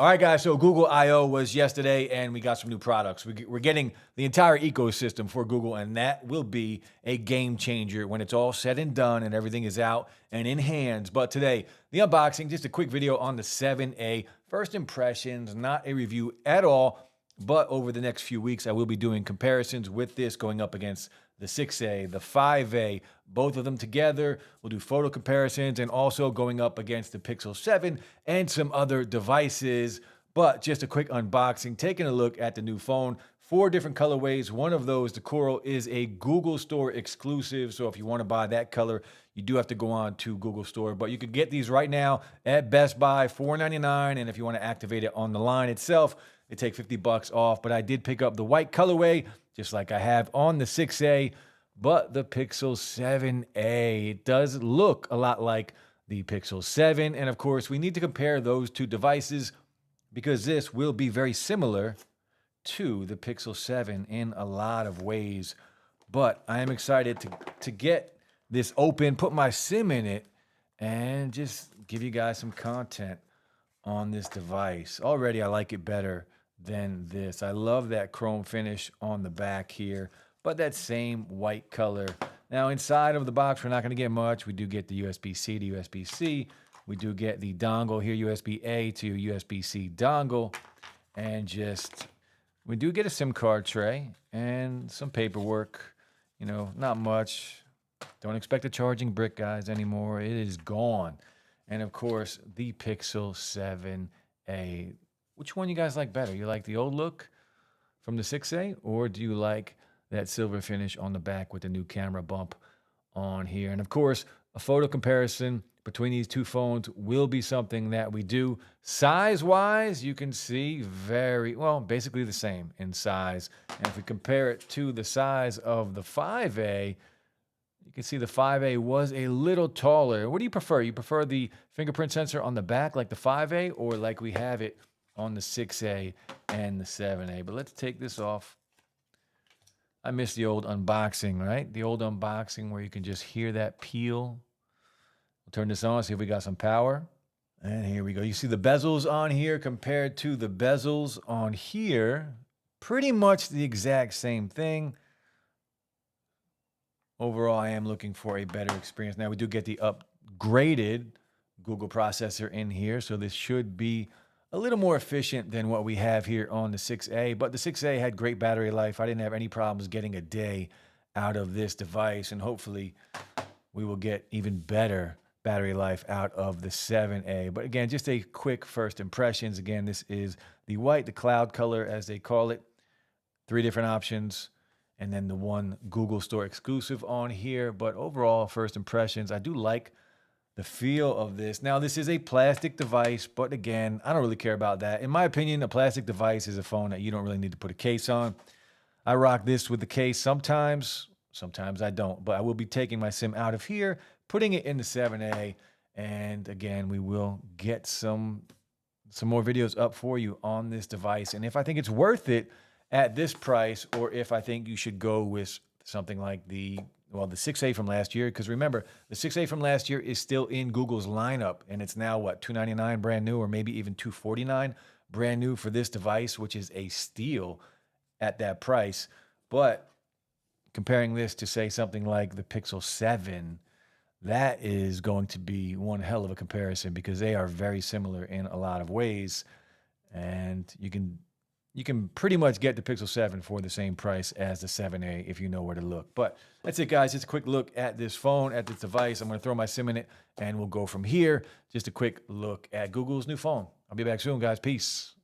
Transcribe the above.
All right, guys, so Google I/O was yesterday, and we got some new products. We're getting the entire ecosystem for Google, and that will be a game changer when it's all said and done and everything is out and in hands. But today, the unboxing, just a quick video on the 7A. First impressions, not a review at all, but over the next few weeks, I will be doing comparisons with this going up against the 6A, the 5A, both of them together. We'll do photo comparisons and also going up against the Pixel 7 and some other devices. But just a quick unboxing, taking a look at the new phone. 4 different colorways. One of those, the coral, is a Google Store exclusive. So if you want to buy that color, you do have to go on to Google Store. But you can get these right now at Best Buy, $4.99. And if you want to activate it on the line itself, they take $50 off. But I did pick up the white colorway, just like I have on the 6A, but the Pixel 7A. It does look a lot like the Pixel 7. And of course, we need to compare those two devices because this will be very similar to the Pixel 7 in a lot of ways. But I am excited to get this open, put my SIM in it, and just give you guys some content on this device. Already, I like it better than this. I love that chrome finish on the back here, but that same white color. Now, inside of the box, we're not going to get much. We do get the USB-C to USB-C. We do get the dongle here, USB-A to USB-C dongle, and we do get a SIM card tray and some paperwork. You know, not much. Don't expect a charging brick, guys, anymore. It is gone. And of course, the Pixel 7A. Which one you guys like better? You like the old look from the 6A, or do you like that silver finish on the back with the new camera bump on here? And of course, a photo comparison between these two phones will be something that we do. Size-wise, you can see basically the same in size. And if we compare it to the size of the 5A, you can see the 5A was a little taller. What do you prefer? You prefer the fingerprint sensor on the back like the 5A, or like we have it on the 6A and the 7A? But let's take this off. I miss the old unboxing, right? The old unboxing where you can just hear that peel. We'll turn this on, see if we got some power. And here we go. You see the bezels on here compared to the bezels on here. Pretty much the exact same thing. Overall, I am looking for a better experience. Now, we do get the upgraded Google processor in here, so this should be a little more efficient than what we have here on the 6A. But the 6A had great battery life. I didn't have any problems getting a day out of this device, and hopefully we will get even better battery life out of the 7A. But again, just a quick first impressions. Again, this is the white, the cloud color, as they call it. 3 different options. And then the one Google Store exclusive on here. But overall, first impressions, I do like the feel of this. Now, this is a plastic device, but again, I don't really care about that. In my opinion, a plastic device is a phone that you don't really need to put a case on. I rock this with the case sometimes I don't. But I will be taking my SIM out of here, putting it in the 7A. And again, we will get some more videos up for you on this device. And if I think it's worth it at this price, or if I think you should go with something like the 6A from last year, because remember, the 6A from last year is still in Google's lineup, and it's now, what, $299 brand new, or maybe even $249 brand new for this device, which is a steal at that price. But comparing this to, say, something like the Pixel 7, that is going to be one hell of a comparison because they are very similar in a lot of ways, and you can pretty much get the Pixel 7 for the same price as the 7A if you know where to look. But that's it, guys. Just a quick look at this phone, at this device. I'm going to throw my SIM in it, and we'll go from here. Just a quick look at Google's new phone. I'll be back soon, guys. Peace.